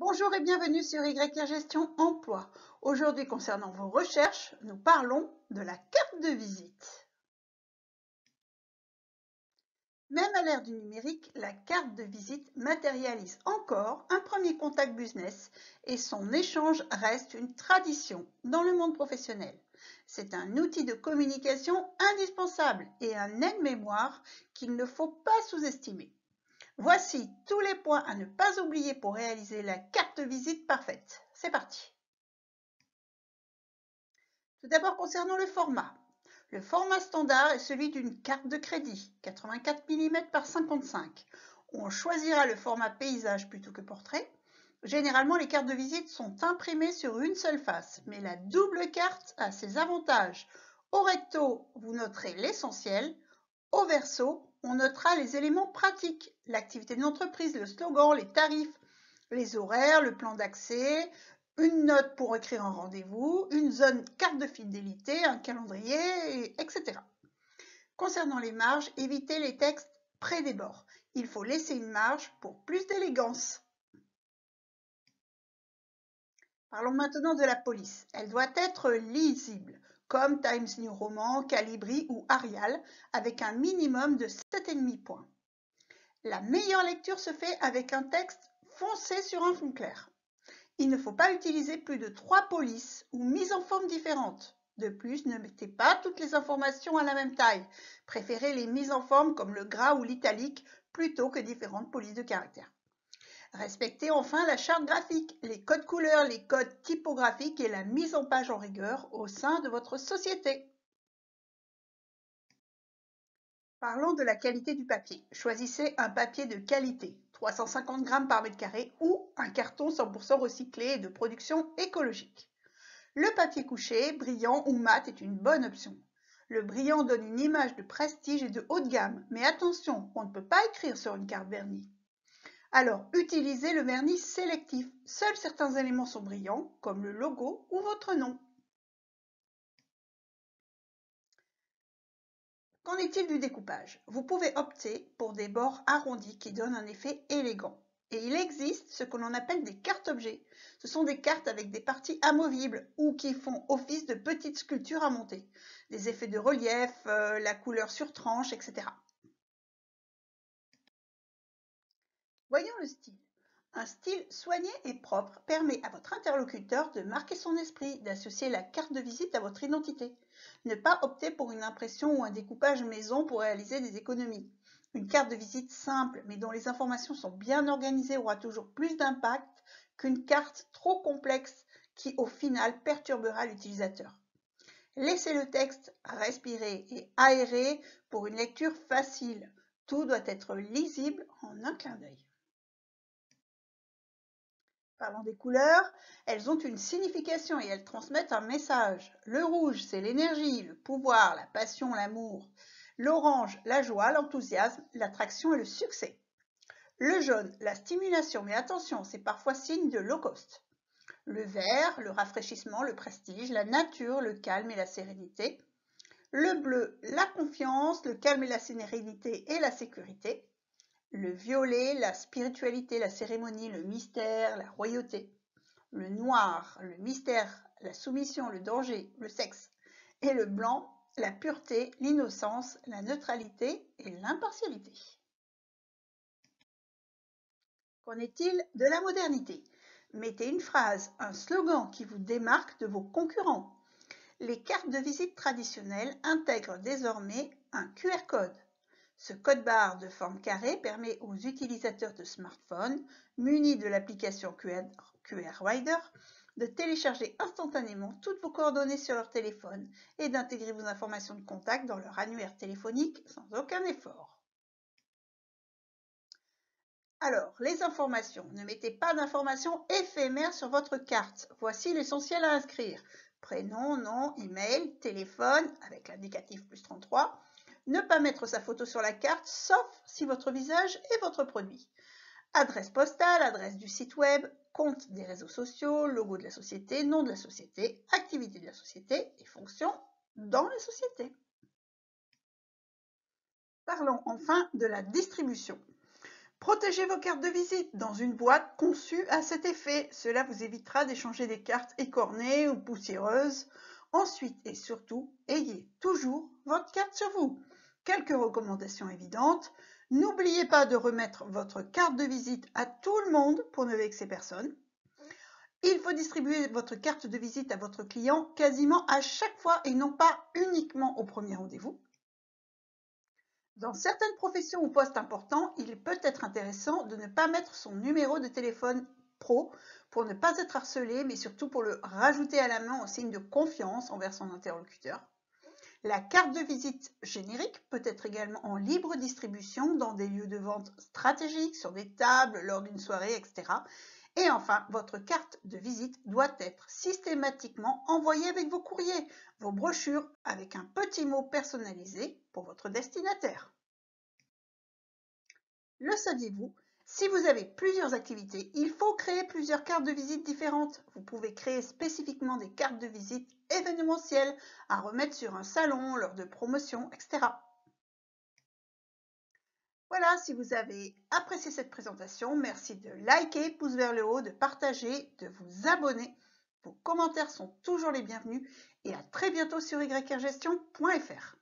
Bonjour et bienvenue sur YR Gestion Emploi. Aujourd'hui, concernant vos recherches, nous parlons de la carte de visite. Même à l'ère du numérique, la carte de visite matérialise encore un premier contact business et son échange reste une tradition dans le monde professionnel. C'est un outil de communication indispensable et un aide-mémoire qu'il ne faut pas sous-estimer. Voici tous les points à ne pas oublier pour réaliser la carte de visite parfaite. C'est parti. Tout d'abord, concernant le format. Le format standard est celui d'une carte de crédit, 84 mm par 55. On choisira le format paysage plutôt que portrait. Généralement, les cartes de visite sont imprimées sur une seule face, mais la double carte a ses avantages. Au recto, vous noterez l'essentiel. Au verso, on notera les éléments pratiques, l'activité de l'entreprise, le slogan, les tarifs, les horaires, le plan d'accès, une note pour écrire un rendez-vous, une zone carte de fidélité, un calendrier, etc. Concernant les marges, évitez les textes près des bords. Il faut laisser une marge pour plus d'élégance. Parlons maintenant de la police. Elle doit être lisible, comme Times New Roman, Calibri ou Arial, avec un minimum de 7,5 points. La meilleure lecture se fait avec un texte foncé sur un fond clair. Il ne faut pas utiliser plus de 3 polices ou mises en forme différentes. De plus, ne mettez pas toutes les informations à la même taille. Préférez les mises en forme comme le gras ou l'italique plutôt que différentes polices de caractères. Respectez enfin la charte graphique, les codes couleurs, les codes typographiques et la mise en page en rigueur au sein de votre société. Parlons de la qualité du papier. Choisissez un papier de qualité, 350 grammes par mètre carré ou un carton 100% recyclé et de production écologique. Le papier couché, brillant ou mat est une bonne option. Le brillant donne une image de prestige et de haut de gamme, mais attention, on ne peut pas écrire sur une carte vernie. Alors, utilisez le vernis sélectif. Seuls certains éléments sont brillants, comme le logo ou votre nom. Qu'en est-il du découpage? Vous pouvez opter pour des bords arrondis qui donnent un effet élégant. Et il existe ce que l'on appelle des cartes objets. Ce sont des cartes avec des parties amovibles ou qui font office de petites sculptures à monter. Des effets de relief, la couleur sur tranche, etc. Voyons le style. Un style soigné et propre permet à votre interlocuteur de marquer son esprit, d'associer la carte de visite à votre identité. Ne pas opter pour une impression ou un découpage maison pour réaliser des économies. Une carte de visite simple mais dont les informations sont bien organisées aura toujours plus d'impact qu'une carte trop complexe qui au final perturbera l'utilisateur. Laissez le texte respirer et aérer pour une lecture facile. Tout doit être lisible en un clin d'œil. Parlons des couleurs, elles ont une signification et elles transmettent un message. Le rouge, c'est l'énergie, le pouvoir, la passion, l'amour. L'orange, la joie, l'enthousiasme, l'attraction et le succès. Le jaune, la stimulation, mais attention, c'est parfois signe de low cost. Le vert, le rafraîchissement, le prestige, la nature, le calme et la sérénité. Le bleu, la confiance, le calme et la sérénité et la sécurité. Le violet, la spiritualité, la cérémonie, le mystère, la royauté. Le noir, le mystère, la soumission, le danger, le sexe. Et le blanc, la pureté, l'innocence, la neutralité et l'impartialité. Qu'en est-il de la modernité? Mettez une phrase, un slogan qui vous démarque de vos concurrents. Les cartes de visite traditionnelles intègrent désormais un QR code. Ce code-barre de forme carrée permet aux utilisateurs de smartphones munis de l'application QR Reader de télécharger instantanément toutes vos coordonnées sur leur téléphone et d'intégrer vos informations de contact dans leur annuaire téléphonique sans aucun effort. Alors, les informations. Ne mettez pas d'informations éphémères sur votre carte. Voici l'essentiel à inscrire. Prénom, nom, email, téléphone avec l'indicatif +33. Ne pas mettre sa photo sur la carte, sauf si votre visage est votre produit. Adresse postale, adresse du site web, compte des réseaux sociaux, logo de la société, nom de la société, activité de la société et fonctions dans la société. Parlons enfin de la distribution. Protégez vos cartes de visite dans une boîte conçue à cet effet. Cela vous évitera d'échanger des cartes écornées ou poussiéreuses. Ensuite et surtout, ayez toujours votre carte sur vous. Quelques recommandations évidentes. N'oubliez pas de remettre votre carte de visite à tout le monde pour ne vexer personne. Il faut distribuer votre carte de visite à votre client quasiment à chaque fois et non pas uniquement au premier rendez-vous. Dans certaines professions ou postes importants, il peut être intéressant de ne pas mettre son numéro de téléphone pro pour ne pas être harcelé, mais surtout pour le rajouter à la main en signe de confiance envers son interlocuteur. La carte de visite générique peut être également en libre distribution dans des lieux de vente stratégiques, sur des tables, lors d'une soirée, etc. Et enfin, votre carte de visite doit être systématiquement envoyée avec vos courriers, vos brochures, avec un petit mot personnalisé pour votre destinataire. Le saviez-vous? Si vous avez plusieurs activités, il faut créer plusieurs cartes de visite différentes. Vous pouvez créer spécifiquement des cartes de visite événementielles à remettre sur un salon, lors de promotions, etc. Voilà, si vous avez apprécié cette présentation, merci de liker, pouce vers le haut, de partager, de vous abonner. Vos commentaires sont toujours les bienvenus et à très bientôt sur yrgestion.fr.